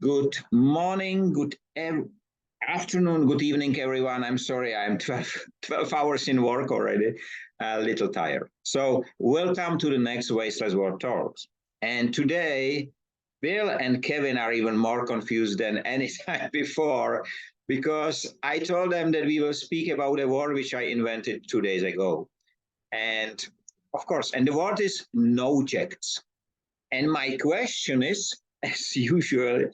Good morning, afternoon, good evening, everyone. I'm sorry, I'm 12 hours in work already, a little tired. So welcome to the next Wasteless World Talks. And today, Bill and Kevin are even more confused than any time before, because I told them that we will speak about a word which I invented 2 days ago. And of course, and the word is Nojects. And my question is, as usual,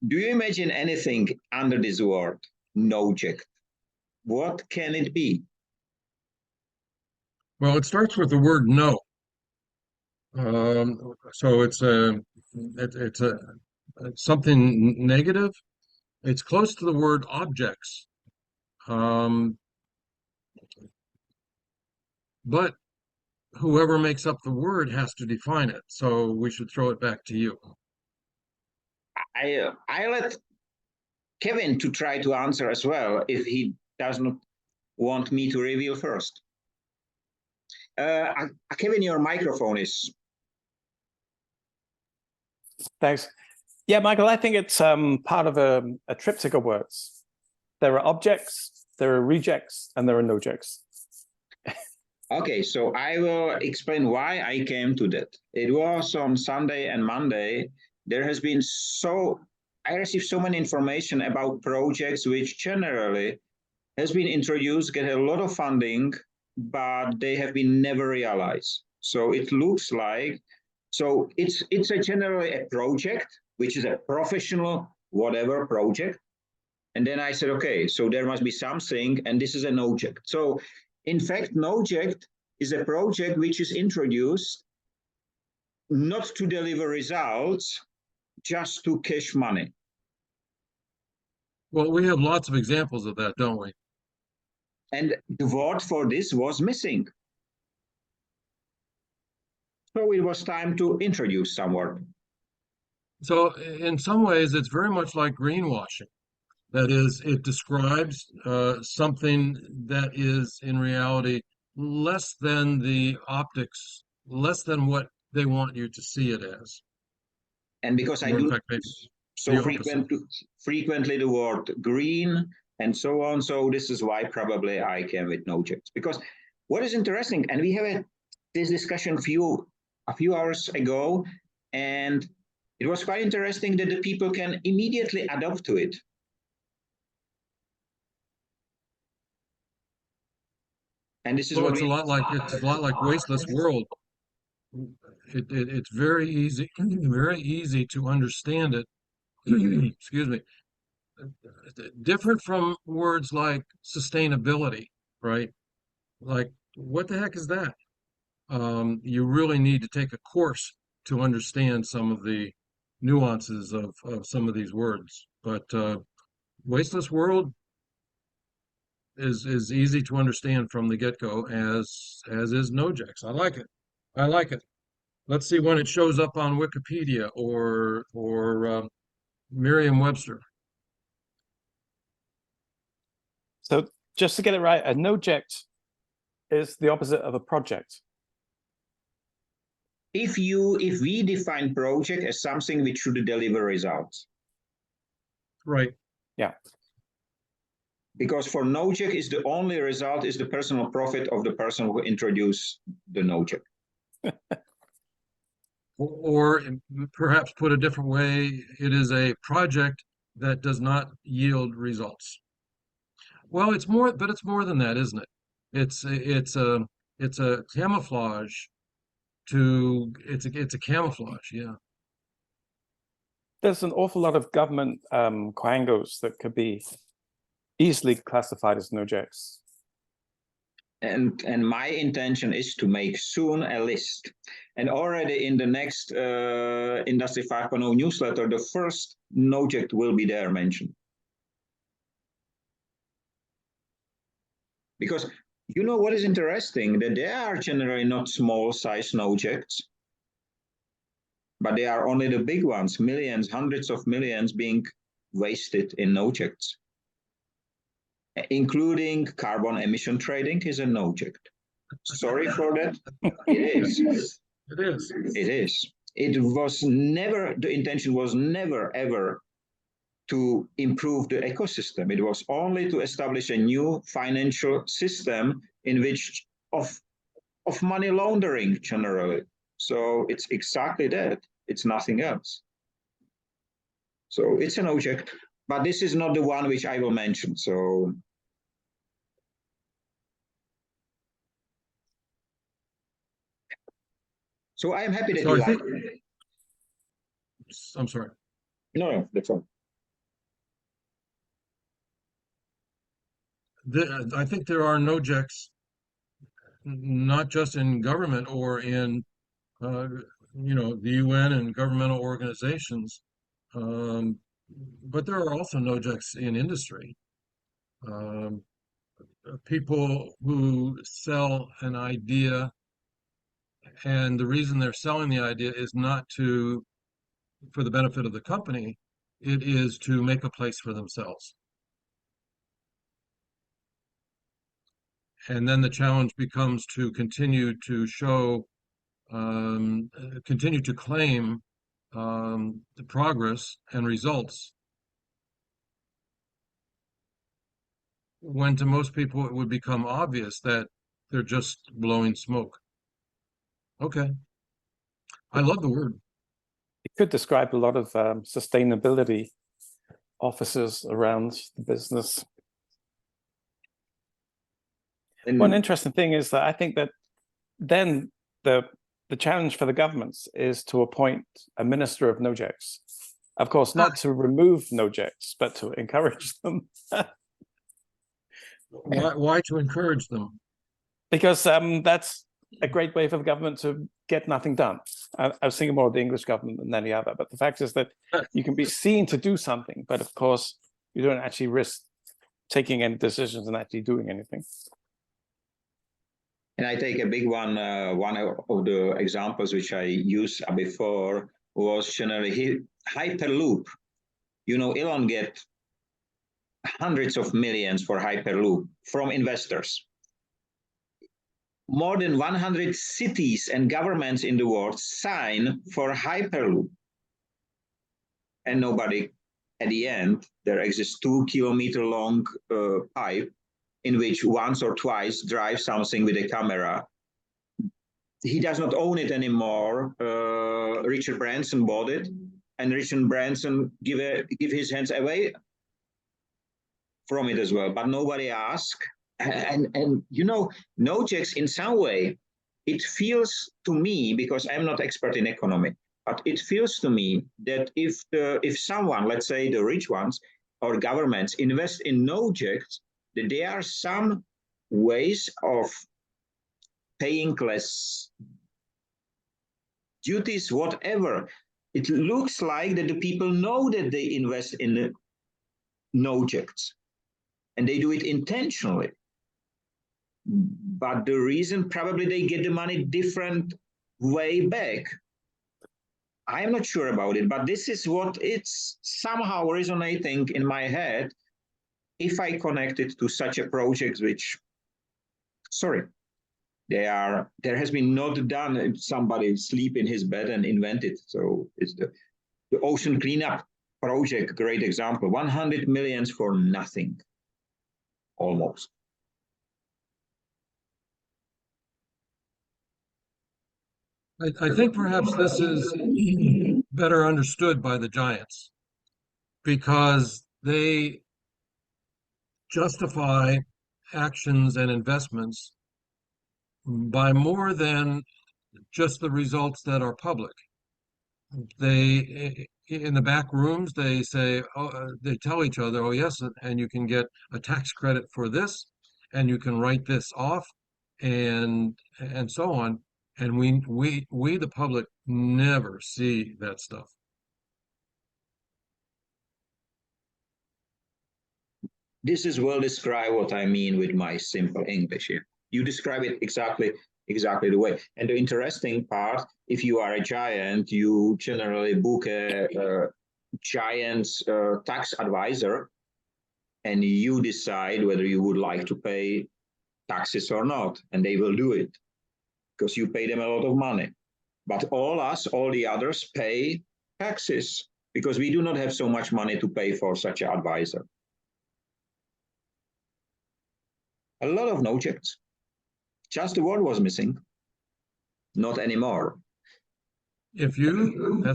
do you imagine anything under this word, Noject? What can it be? Well, it starts with the word no. So it's something negative. It's close to the word objects. But whoever makes up the word has to define it. So we should throw it back to you. I let Kevin to try to answer as well, if he does not want me to reveal first. Kevin, your microphone is. Thanks. Yeah, Michael, I think it's part of a triptych of words. There are objects, there are rejects, and there are nojects. Okay, so I will explain why I came to that. It was on Sunday and Monday. There has been I received so many information about projects which generally has been introduced, get a lot of funding, but they have been never realized. So it looks like, so it's generally a project, which is a professional, whatever project. And then I said, okay, so there must be something, and this is a Noject. So in fact, Noject is a project which is introduced not to deliver results, just to cash money. Well, we have lots of examples of that, don't we? And the word for this was missing. So it was time to introduce some word. So in some ways, it's very much like greenwashing. That is, it describes something that is in reality less than the optics, less than what they want you to see it as. And because I do so frequently the word green and so on, so this is why probably I came with Nojects. Because what is interesting, and we had this discussion a few hours ago, and it was quite interesting that the people can immediately adapt to it. And this is well, what it's a lot like Wasteless World. It's very easy to understand it. Excuse me. Different from words like sustainability, right? Like, what the heck is that? You really need to take a course to understand some of the nuances of some of these words. But Wasteless World is easy to understand from the get-go, as is Nojects. I like it. I like it. Let's see when it shows up on Wikipedia or Merriam-Webster. So just to get it right, a Noject is the opposite of a project. If we define project as something which should deliver results. Right. Yeah. Because for Noject, is the only result is the personal profit of the person who introduced the Noject. Or perhaps put a different way, it is a project that does not yield results. Well, it's more than that, isn't it? It's a camouflage it's a camouflage, yeah. There's an awful lot of government quangos that could be easily classified as Nojects. And my intention is to make soon a list. And already in the next Industry 5.0 newsletter, the first Noject will be there mentioned. Because you know what is interesting, that they are generally not small size Nojects, but they are only the big ones, millions, hundreds of millions being wasted in Nojects. Including carbon emission trading is a Noject. Sorry for that. It is. It is. It is. It was never, the intention was never, ever to improve the ecosystem. It was only to establish a new financial system in which of money laundering generally. So it's exactly that. It's nothing else. So it's an object, but this is not the one which I will mention. So I'm happy that So you I think, like it. I'm sorry. No, that's all. I think there are Nojects, not just in government or in, the UN and governmental organizations, but there are also Nojects in industry. Um, People who sell an idea, and the reason they're selling the idea is not for the benefit of the company, it is to make a place for themselves. And then the challenge becomes to continue to continue to claim the progress and results, when to most people it would become obvious that they're just blowing smoke. Okay. I love the word. It could describe a lot of sustainability officers around the business. One interesting thing is that I think that then the challenge for the governments is to appoint a minister of Nojects. Of course, not to remove Nojects, but to encourage them. Why to encourage them? Because that's a great way for the government to get nothing done. I was thinking more of the English government than any other, but the fact is that you can be seen to do something, but of course, you don't actually risk taking any decisions and actually doing anything. And I take a big one. One of the examples which I used before was generally Hyperloop. Elon get hundreds of millions for Hyperloop from investors. More than 100 cities and governments in the world sign for Hyperloop. And nobody, at the end, there exists 2-kilometer long pipe in which once or twice drive something with a camera. He does not own it anymore. Richard Branson bought it, and Richard Branson give his hands away from it as well. But nobody asked. And Nojects in some way, it feels to me, because I'm not expert in economy, but it feels to me that if someone, let's say the rich ones or governments, invest in Nojects, that there are some ways of paying less duties, whatever. It looks like that the people know that they invest in the Nojects, and they do it intentionally. But the reason, probably they get the money different way back. I'm not sure about it, but this is what it's somehow resonating in my head if I connect it to such a project, which, sorry, there has been not done. Somebody sleep in his bed and invent it. So it's the ocean cleanup project, great example. 100 million for nothing, almost. I think perhaps this is better understood by the giants, because they justify actions and investments by more than just the results that are public. They, in the back rooms, they say, they tell each other, oh yes, and you can get a tax credit for this, and you can write this off, and so on. And we the public never see that stuff. This is well described what I mean with my simple English here. You describe it exactly the way. And the interesting part, if you are a giant, you generally book a giant's tax advisor, and you decide whether you would like to pay taxes or not, and they will do it because you pay them a lot of money. But all the others pay taxes because we do not have so much money to pay for such an advisor. A lot of Nojects. Just the word was missing. Not anymore. That's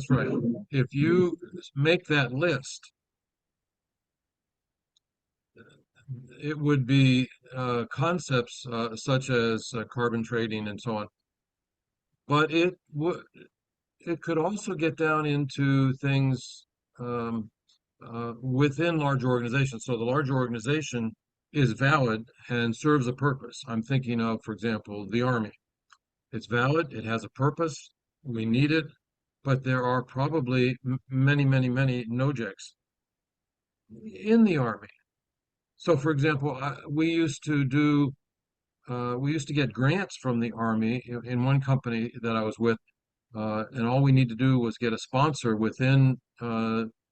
right. If you make that list, it would be concepts such as carbon trading and so on. But it could also get down into things within large organizations. So the large organization is valid and serves a purpose. I'm thinking of, for example, the Army. It's valid, it has a purpose, we need it, but there are probably many, many, many Nojects in the Army. So, for example, we used to get grants from the Army in one company that I was with, and all we need to do was get a sponsor within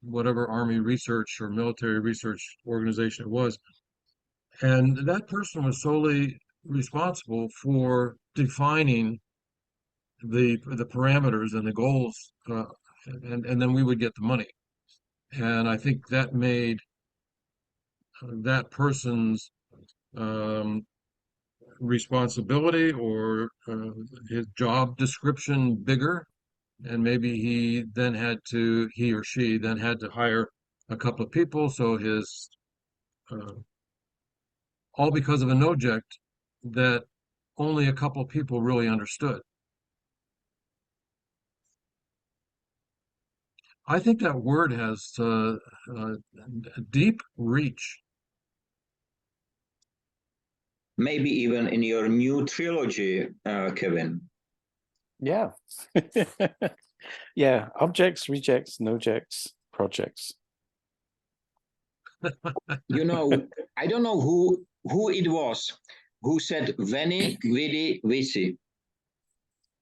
whatever Army research or military research organization it was. And that person was solely responsible for defining the parameters and the goals, and then we would get the money. And I think that made that person's responsibility or his job description bigger, and maybe he or she then had to hire a couple of people. So his all because of a Noject that only a couple of people really understood. I think that word has a deep reach. Maybe even in your new trilogy, Kevin. Yeah. Yeah. Objects, rejects, Nojects, projects. You know, I don't know who it was who said veni, vidi, vici.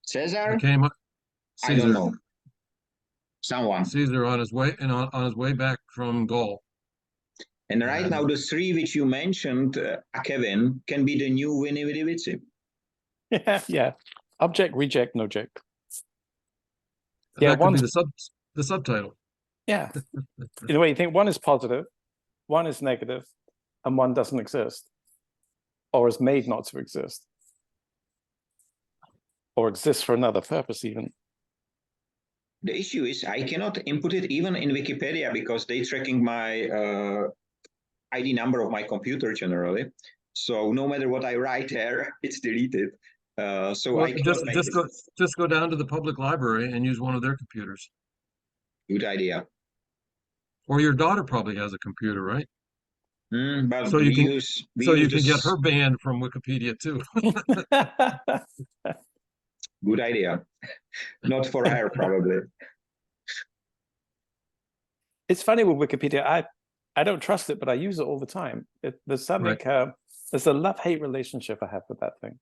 Caesar? I don't know. Someone. Caesar on his way on his way back from Gaul. And right now, the three which you mentioned, Kevin, can be the new veni, vidi, vici. Yeah, yeah. Object, reject, Noject. Yeah, that could be the subtitle. Yeah. In a way, you think one is positive, one is negative, and one doesn't exist, or is made not to exist, or exists for another purpose even. The issue is I cannot input it even in Wikipedia because they're tracking my ID number of my computer generally. So no matter what I write there, it's deleted. So well, I just go down to the public library and use one of their computers. Good idea. Or your daughter probably has a computer, right? But so you can get her banned from Wikipedia too. Good idea. Not for her, probably. It's funny with Wikipedia. I don't trust it, but I use it all the time. There's something. Right. There's a love-hate relationship I have with that thing.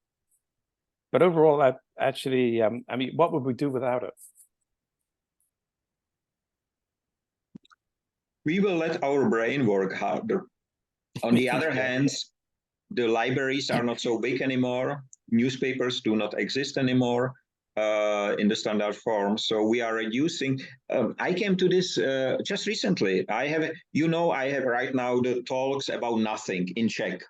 But overall, I actually, I mean, what would we do without it? We will let our brain work harder. On the other hand, the libraries are not so big anymore. Newspapers do not exist anymore in the standard form. So we are reducing. I came to this just recently. I have right now the talks about nothing in Czech.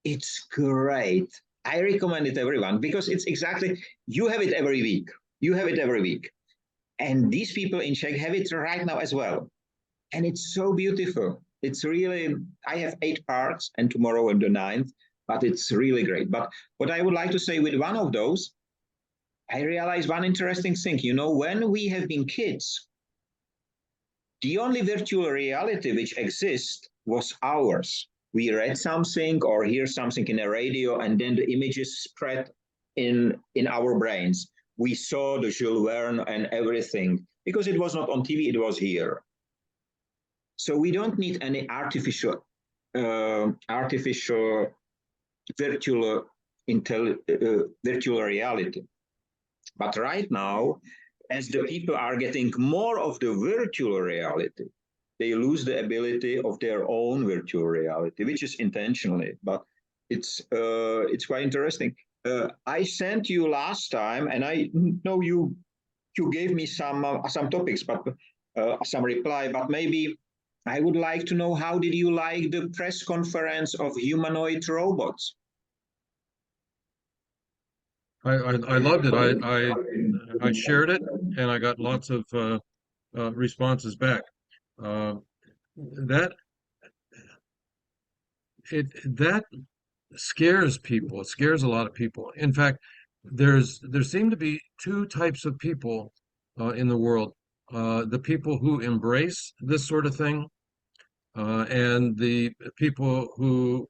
It's great. I recommend it to everyone because it's exactly, you have it every week. You have it every week. And these people in Czech have it right now as well. And it's so beautiful. It's really, I have 8 parts and tomorrow on the 9th, but it's really great. But what I would like to say with one of those, I realized one interesting thing. You know, when we have been kids, the only virtual reality which exists was ours. We read something or hear something in a radio, and then the images spread in our brains. We saw the Jules Verne and everything because it was not on TV, it was here. So we don't need any artificial virtual reality. But right now, as the people are getting more of the virtual reality, they lose the ability of their own virtual reality, which is intentionally, but it's quite interesting. I sent you last time, and I know you gave me some topics, but some reply, but maybe I would like to know, how did you like the press conference of humanoid robots? I loved it. I shared it, and I got lots of responses back. That that scares people. It scares a lot of people. In fact, there seem to be two types of people in the world: the people who embrace this sort of thing, and the people who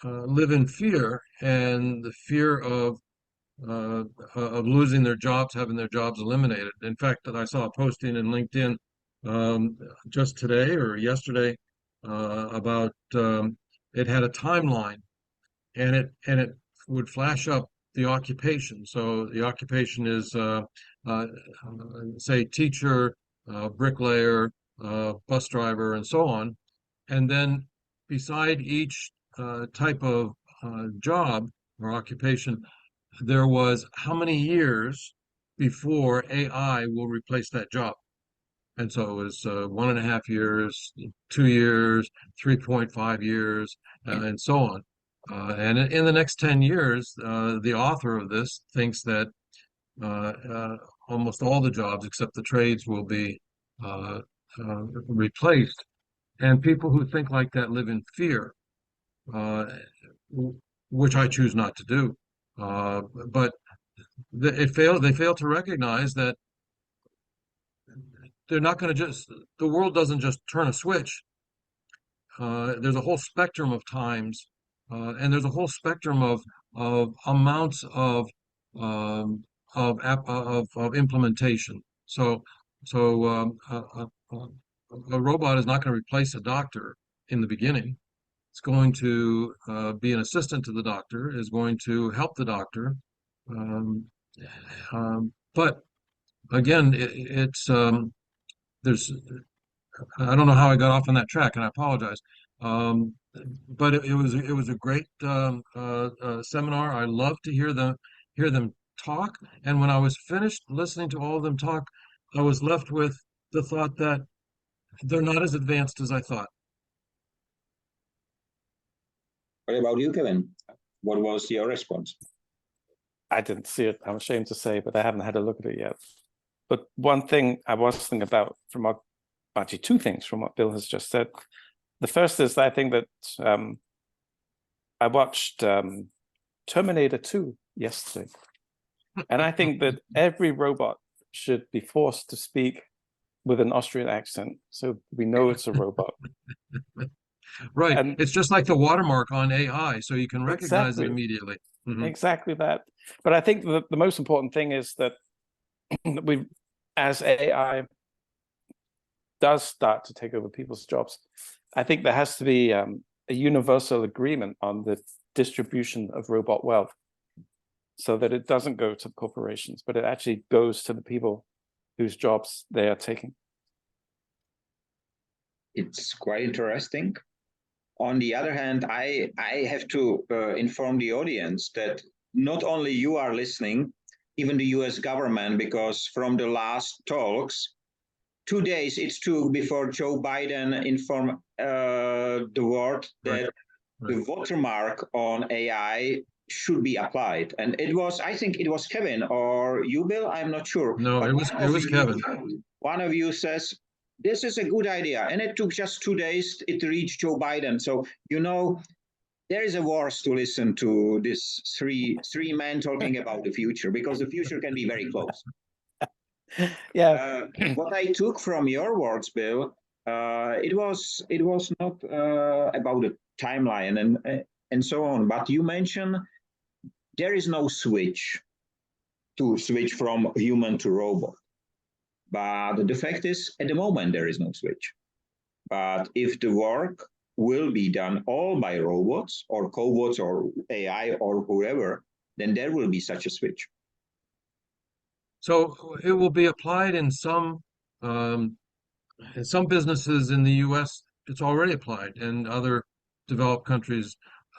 live in fear, and the fear of losing their jobs, having their jobs eliminated. In fact, I saw a posting in LinkedIn just today or yesterday about it had a timeline, and it would flash up the occupation. So the occupation is uh, say teacher, bricklayer, bus driver, and so on. And then beside each type of job or occupation, there was how many years before AI will replace that job. And so it was 1.5 years, 2 years, 3.5 years, and so on. And in the next 10 years, the author of this thinks that almost all the jobs except the trades will be uh, replaced. And people who think like that live in fear, uh, which I choose not to do. But they fail to recognize that they're not going to the world doesn't just turn a switch. There's a whole spectrum of times, and there's a whole spectrum of amounts of implementation. So a robot is not going to replace a doctor in the beginning. It's going to be an assistant to the doctor, is going to help the doctor. Um, but again, there's, I don't know how I got off on that track, and I apologize. Um, but it was a great seminar. I love to hear them talk. And when I was finished listening to all of them talk, I was left with the thought that they're not as advanced as I thought. What about you, Kevin? What was your response? I didn't see it, I'm ashamed to say, but I haven't had a look at it yet. But one thing I was thinking about actually two things from what Bill has just said. The first is that I think that I watched Terminator 2 yesterday. And I think that every robot should be forced to speak with an Austrian accent, so we know it's a robot. Right. And it's just like the watermark on AI, so you can recognize it immediately. Mm-hmm. Exactly that. But I think the most important thing is that we, as AI does start to take over people's jobs, I think there has to be a universal agreement on the distribution of robot wealth, so that it doesn't go to corporations, but it actually goes to the people whose jobs they are taking. It's quite interesting. On the other hand, I have to inform the audience that not only you are listening, even the US government, because from the last talks, 2 days it took before Joe Biden informed the world that the watermark on AI should be applied. And it was, I think it was Kevin or you, Bill, I'm not sure. No, it was Kevin. One of you says, this is a good idea. And it took just 2 days, it reached Joe Biden. So, you know, there is a worth to listen to this three men talking about the future, because the future can be very close. Yeah. What I took from your words, Bill, it was not about the timeline and so on, but you mentioned there is no switch from human to robot. But the fact is, at the moment, there is no switch. But if the work will be done all by robots or cobots or AI or whoever, then there will be such a switch. So it will be applied in some businesses in the U.S. It's already applied, in other developed countries,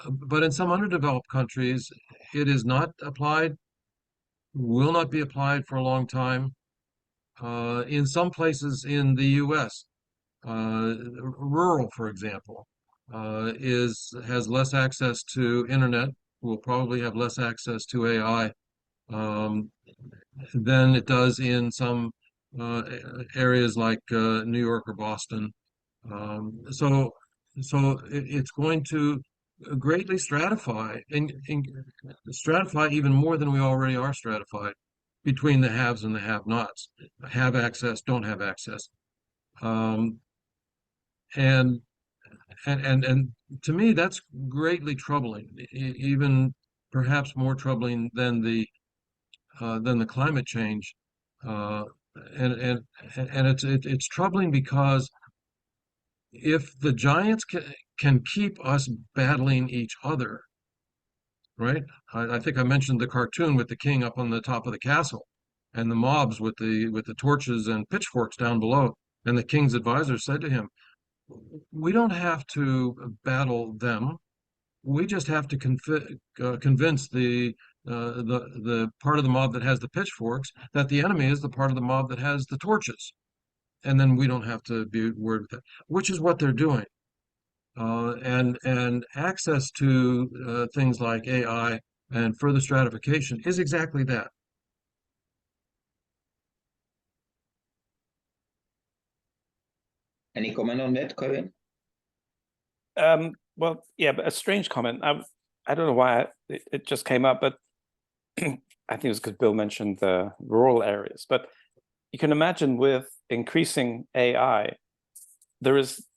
but in some underdeveloped countries, it is not applied, will not be applied for a long time. in some places in the U.S., rural, for example, has less access to internet, will probably have less access to AI than it does in some areas like New York or Boston. It's going to greatly stratify and stratify even more than we already are stratified between the haves and the have-nots. Have access, don't have access. Um, and and to me, that's greatly troubling, even perhaps more troubling than the climate change. Uh, and and and it's troubling because if the giants can keep us battling each other, right? I think I mentioned the cartoon with the king up on the top of the castle, and the mobs with the torches and pitchforks down below. And the king's advisor said to him, "We don't have to battle them. We just have to convince the part of the mob that has the pitchforks that the enemy is the part of the mob that has the torches, and then we don't have to be worried with that," which is what they're doing. And access to things like AI and further stratification is exactly that. Any comment on that, Kevin? Well, yeah, but a strange comment. I don't know why it just came up, but I think it was because Bill mentioned the rural areas. But you can imagine with increasing AI, there is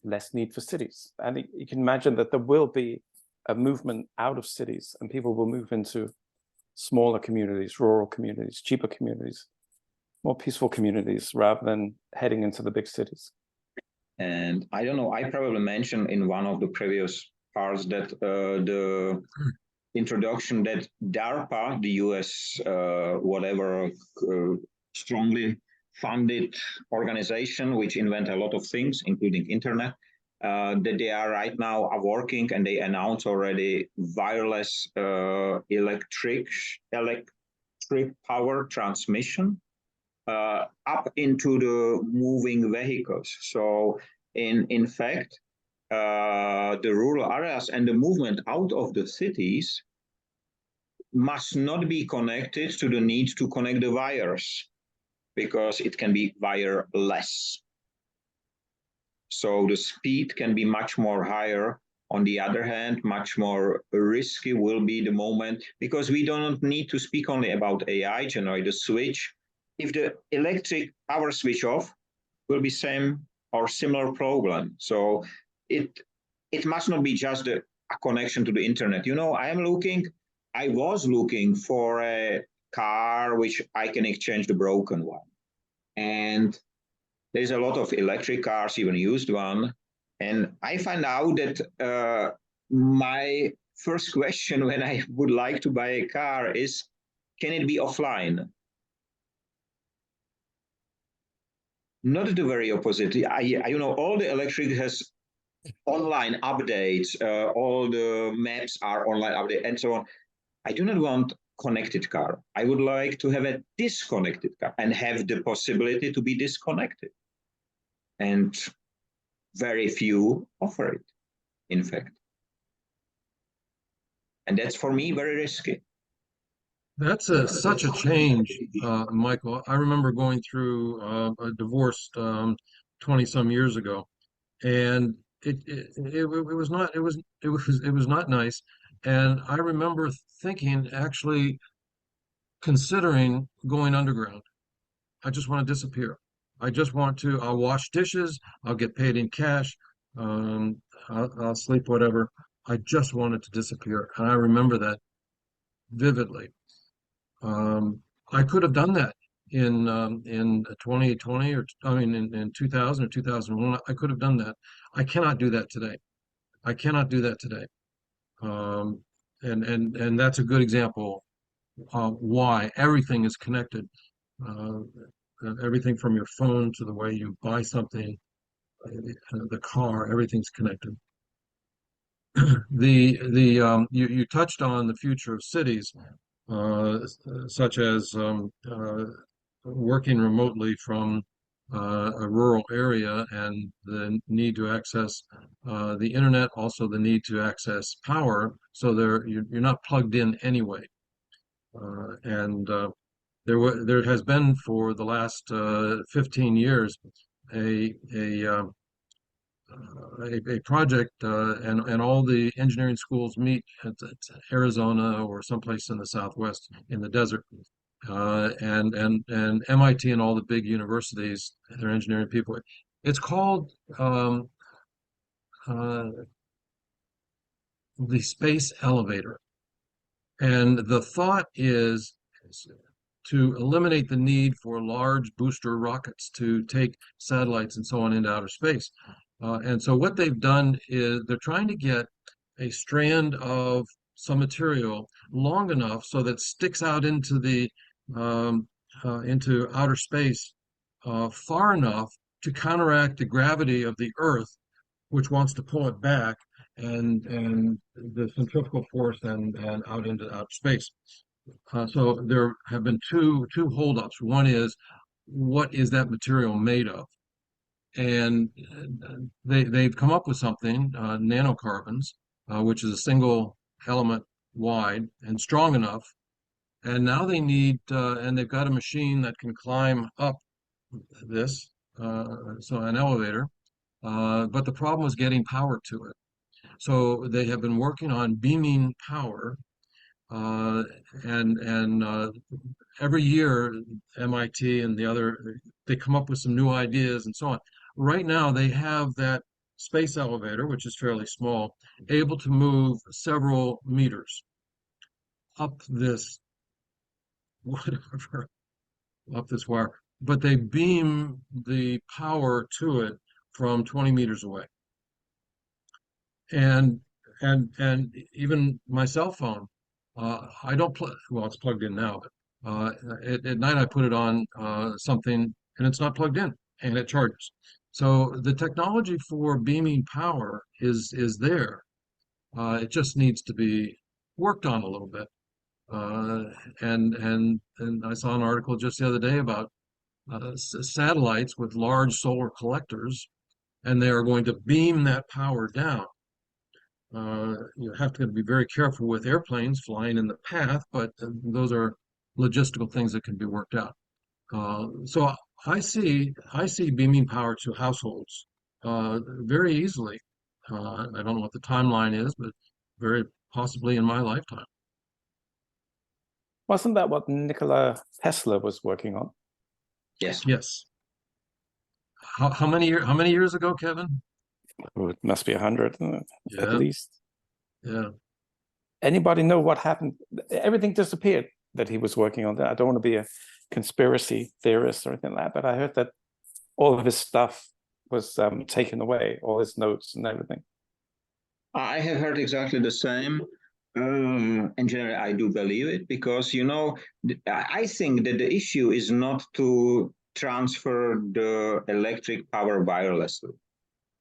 less need for cities. And you can imagine that there will be a movement out of cities and people will move into smaller communities, rural communities, cheaper communities, more peaceful communities rather than heading into the big cities. And I don't know, I probably mentioned in one of the previous parts that the introduction that DARPA, the US, whatever, strongly funded organization, which invent a lot of things, including internet, that they are right now are working, and they announced already wireless electric power transmission up into the moving vehicles. So in fact, the rural areas and the movement out of the cities must not be connected to the need to connect the wires, because it can be wireless. So the speed can be much more higher. On the other hand, much more risky will be the moment, because we don't need to speak only about AI, generate the switch. If the electric power switch off, will be same or similar problem. So it must not be just a connection to the internet. You know, I was looking for a car which I can exchange the broken one. And there's a lot of electric cars, even used one. And I find out that my first question when I would like to buy a car is, can it be offline? Not the very opposite. You know, all the electric has online updates, all the maps are online updates, and so on. I do not want connected car. I would like to have a disconnected car and have the possibility to be disconnected. And very few offer it, in fact. And that's for me very risky. That's such a change, Michael. I remember going through a divorce 20 some years ago, and it was not nice. And I remember thinking, actually considering going underground. I just want to disappear. I'll wash dishes, I'll get paid in cash, I'll sleep, whatever. I just wanted to disappear. And I remember that vividly. I could have done that in 2020, or I mean in 2000 or 2001. I could have done that. I cannot do that today. I cannot do that today. And that's a good example of why everything is connected. Uh, Everything from your phone to the way you buy something, the car, everything's connected. You touched on the future of cities, such as working remotely from a rural area, and the need to access the internet, also the need to access power, so you're not plugged in anyway. And there has been for the last 15 years a project, and all the engineering schools meet at Arizona or someplace in the Southwest in the desert, and MIT and all the big universities, their engineering people. It's called the space elevator, and the thought is to eliminate the need for large booster rockets to take satellites and so on into outer space. And so what they've done is they're trying to get a strand of some material long enough so that sticks out into the into outer space far enough to counteract the gravity of the Earth, which wants to pull it back, and the centrifugal force and out into outer space. So there have been two holdups. One is, what is that material made of? And they've come up with something, nanocarbons, which is a single element wide and strong enough. And now they need, and they've got a machine that can climb up this, so an elevator. But the problem was getting power to it. So they have been working on beaming power, and every year MIT and the other, they come up with some new ideas and so on. Right now they have that space elevator, which is fairly small, able to move several meters up this whatever up this wire, but they beam the power to it from 20 meters away. And even my cell phone, I don't plug, well, it's plugged in now, but at night I put it on something and it's not plugged in and it charges. So the technology for beaming power is there. It just needs to be worked on a little bit. And I saw an article just the other day about satellites with large solar collectors, and they are going to beam that power down. You have to be very careful with airplanes flying in the path, but those are logistical things that can be worked out. So I see beaming power to households very easily. I don't know what the timeline is, but very possibly in my lifetime. Wasn't that what Nikola Tesla was working on? Yes. Yes. How many years ago, Kevin? Oh, it must be 100 at least. Yeah. Anybody know what happened? Everything disappeared that he was working on. That I don't want to be a conspiracy theorist or anything like that, but I heard that all of his stuff was taken away, all his notes and everything. I have heard exactly the same. In general, I do believe it because, you know, I think that the issue is not to transfer the electric power wirelessly.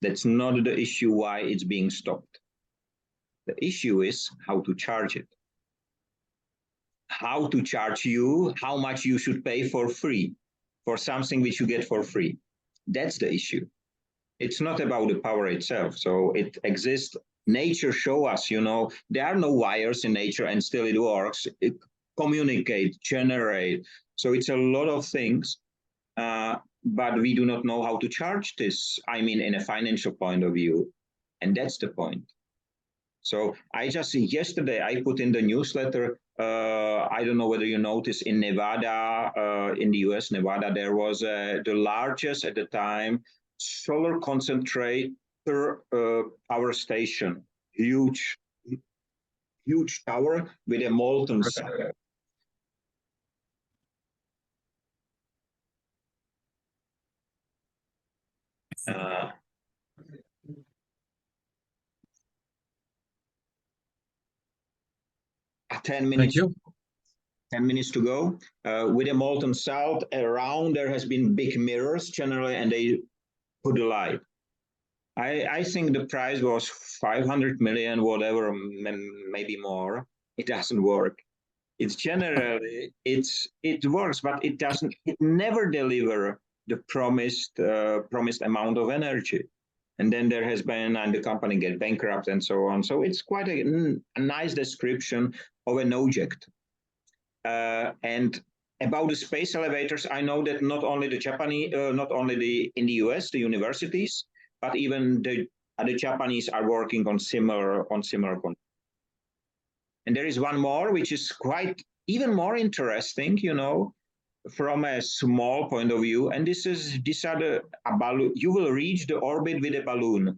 That's not the issue why it's being stopped. The issue is how to charge it. How to charge you, how much you should pay for free for something which you get for free. That's the issue. It's not about the power itself. So it exists. Nature show us, you know, there are no wires in nature and still it works. It communicate, generate. So it's a lot of things, but we do not know how to charge this. I mean, in a financial point of view, and that's the point. So I just yesterday I put in the newsletter. I don't know whether you noticed in Nevada, in the U.S., Nevada, there was the largest at the time solar concentrator power station, huge tower with a molten salt. 10 minutes. Thank you. 10 minutes to go. With a molten salt around, there has been big mirrors generally, and they put the light. I think the price was 500 million, whatever, maybe more. It doesn't work. It's generally it works, but it doesn't. It never deliver the promised amount of energy. And then there has been, and the company get bankrupt and so on. So it's quite a nice description of a Noject. And about the space elevators, I know that not only the Japanese, not only in the US, the universities, but even the Japanese are working on similar And there is one more, which is quite even more interesting, you know, from a small point of view. And these are a balloon. You will reach the orbit with a balloon.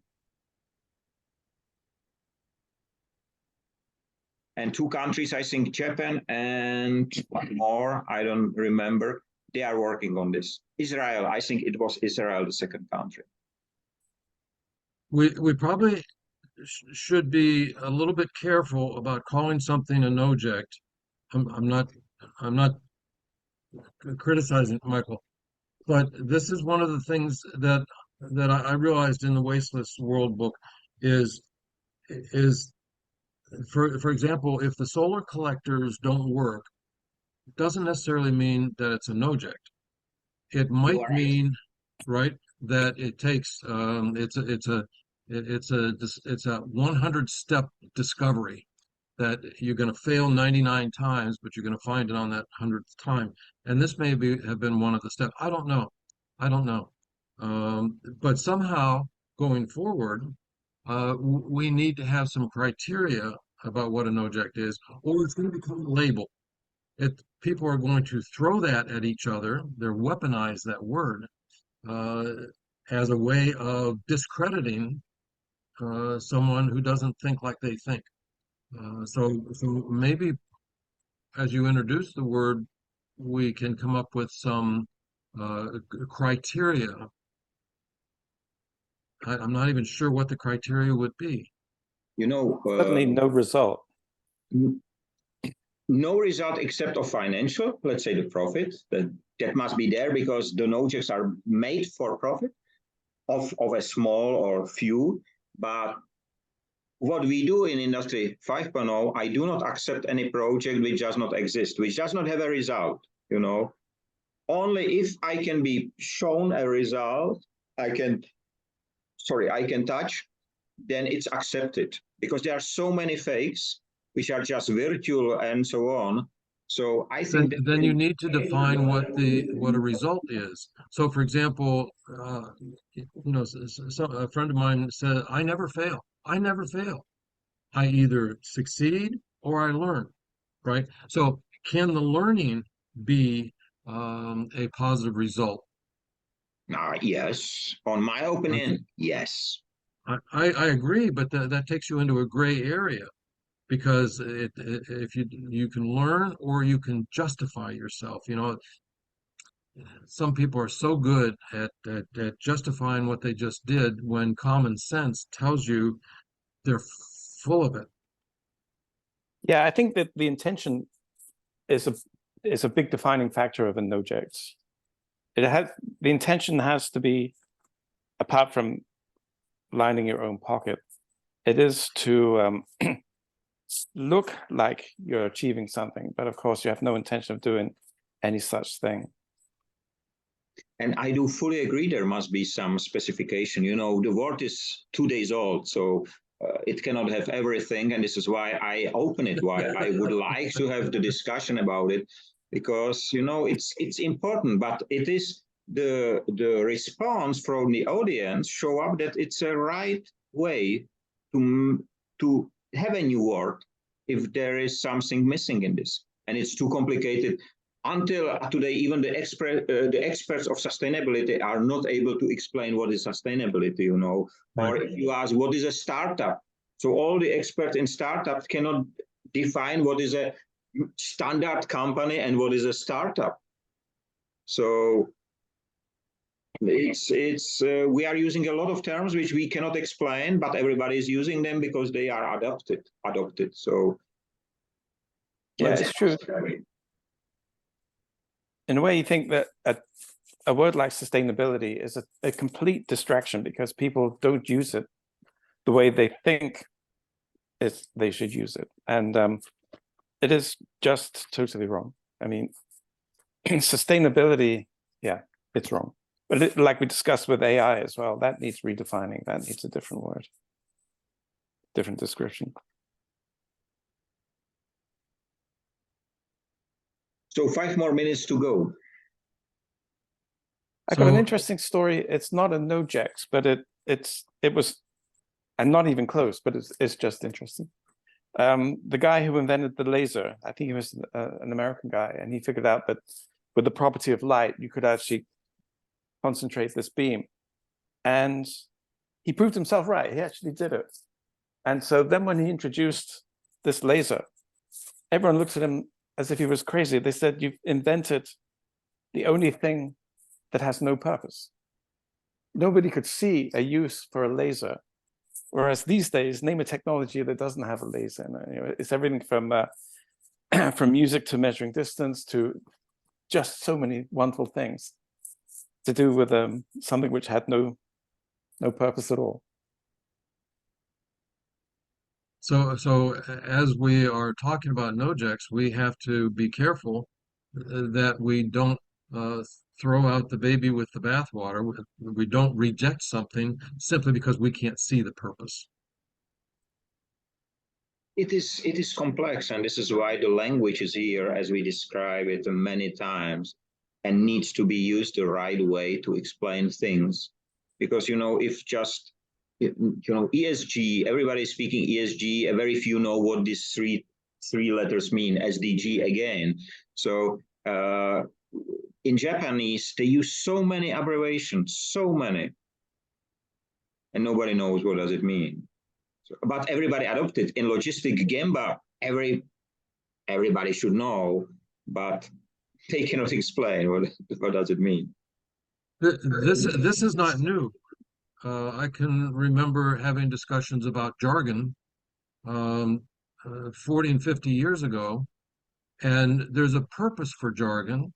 And two countries, I think Japan and one more, I don't remember, they are working on this. Israel, I think it was Israel, the second country. We probably should be a little bit careful about calling something a Noject. I'm not criticizing Michael, but this is one of the things that I realized in the Wasteless World book is for example, if the solar collectors don't work, it doesn't necessarily mean that it's a Noject. It might mean, right, that it takes it's a 100-step discovery that you're going to fail 99 times, but you're going to find it on that 100th time. And this may have been one of the steps. I don't know. But somehow going forward, we need to have some criteria about what a Noject is, or it's going to become a label. People are going to throw that at each other. They're weaponize that word as a way of discrediting someone who doesn't think like they think. So maybe as you introduce the word, we can come up with some criteria. I'm not even sure what the criteria would be. You know, certainly no result. No result except of financial, let's say the profit. That must be there because the Nojects are made for profit of a small or few. But what we do in Industry 5.0, I do not accept any project which does not exist, which does not have a result, you know. Only if I can be shown a result, I can touch, then it's accepted. Because there are so many fakes which are just virtual and so on. So I think then you need to define what a result is. So, for example, you know, a friend of mine said, "I never fail. I never fail. I either succeed or I learn." Right. So, can the learning be a positive result? Yes. On my opinion, yes. I agree, but that takes you into a gray area. Because if you can learn or you can justify yourself, you know, some people are so good at justifying what they just did when common sense tells you they're full of it. Yeah, I think that the intention is a big defining factor of a Nojects. The intention has to be, apart from lining your own pocket, it is to look like you're achieving something, but of course you have no intention of doing any such thing. And I do fully agree there must be some specification. You know, the world is 2 days old, so it cannot have everything. And this is why I open it, why I would like to have the discussion about it, because, you know, it's important, but it is the response from the audience show up that it's a right way to have a new word if there is something missing in this. And it's too complicated. Until today, even the experts of sustainability are not able to explain what is sustainability, you know. Right. Or if you ask, what is a startup? So all the experts in startups cannot define what is a standard company and what is a startup. So we are using a lot of terms which we cannot explain, but everybody is using them because they are adopted. So yeah, it's true. In a way, you think that a word like sustainability is a complete distraction because people don't use it the way they think they should use it. And it is just totally wrong. I mean, sustainability, yeah, it's wrong. But like we discussed with AI as well, that needs redefining. That needs a different word, different description. So 5 more minutes to go. I got an interesting story. It's not a Nojects, but it was, and not even close, but it's just interesting. The guy who invented the laser, I think he was an American guy, and he figured out that with the property of light, you could actually concentrate this beam. And he proved himself right. He actually did it. And so then when he introduced this laser, everyone looked at him as if he was crazy. They said, you've invented the only thing that has no purpose. Nobody could see a use for a laser. Whereas these days, name a technology that doesn't have a laser. You know, it's everything from from music to measuring distance to just so many wonderful things to do with something which had no purpose at all. So as we are talking about Nojects, we have to be careful that we don't throw out the baby with the bathwater. We don't reject something simply because we can't see the purpose. It is complex, and this is why the language is here, as we describe it many times, and needs to be used the right way to explain things. Because, you know, if just, you know, ESG, everybody's speaking ESG, very few know what these three letters mean, SDG again. So in Japanese, they use so many abbreviations, so many, and nobody knows what does it mean. So, but everybody adopted. In logistic Gemba, everybody should know, but they cannot explain what does it mean. This is not new. I can remember having discussions about jargon 40 and 50 years ago, and there's a purpose for jargon,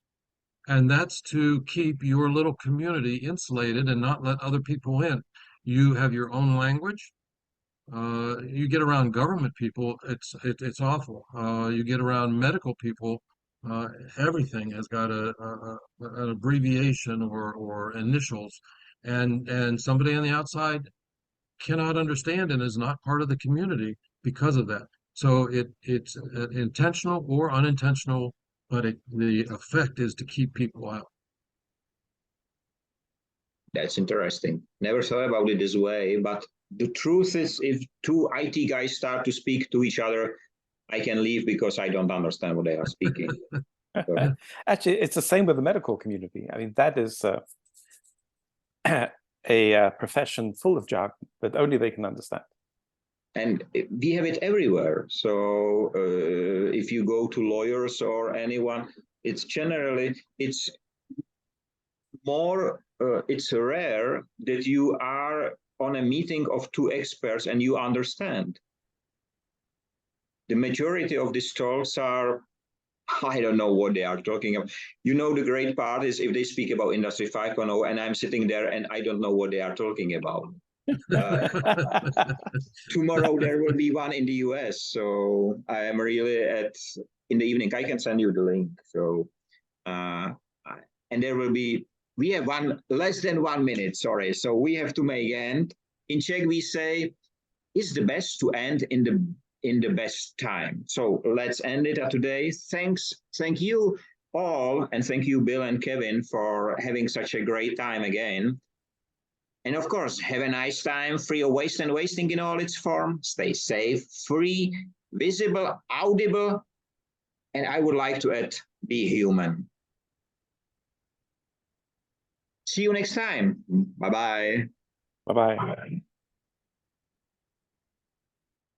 and that's to keep your little community insulated and not let other people in. You have your own language. You get around government people, it's awful. You get around medical people, everything has got an abbreviation or initials, and somebody on the outside cannot understand and is not part of the community because of that. So it's intentional or unintentional, but the effect is to keep people out. That's interesting. Never thought about it this way, but the truth is, if two IT guys start to speak to each other, I can leave because I don't understand what they are speaking. So. Actually, it's the same with the medical community. I mean, that is a profession full of jargon that only they can understand. And we have it everywhere. So if you go to lawyers or anyone, it's generally, it's more, it's rare that you are on a meeting of two experts and you understand. The majority of these talks are, I don't know what they are talking about. You know, the great part is if they speak about Industry 5.0 and I'm sitting there and I don't know what they are talking about. Tomorrow there will be one in the US, so I am really in the evening. I can send you the link. So, and there will be, we have less than 1 minute, sorry. So we have to make end. In Czech we say, it's the best to end in the best time. So let's end it today. Thank you all, and thank you, Bill and Kevin, for having such a great time again. And of course, have a nice time, free of waste and wasting in all its form. Stay safe, free, visible, audible, and I would like to add, be human. See you next time. Bye-bye. Bye-bye.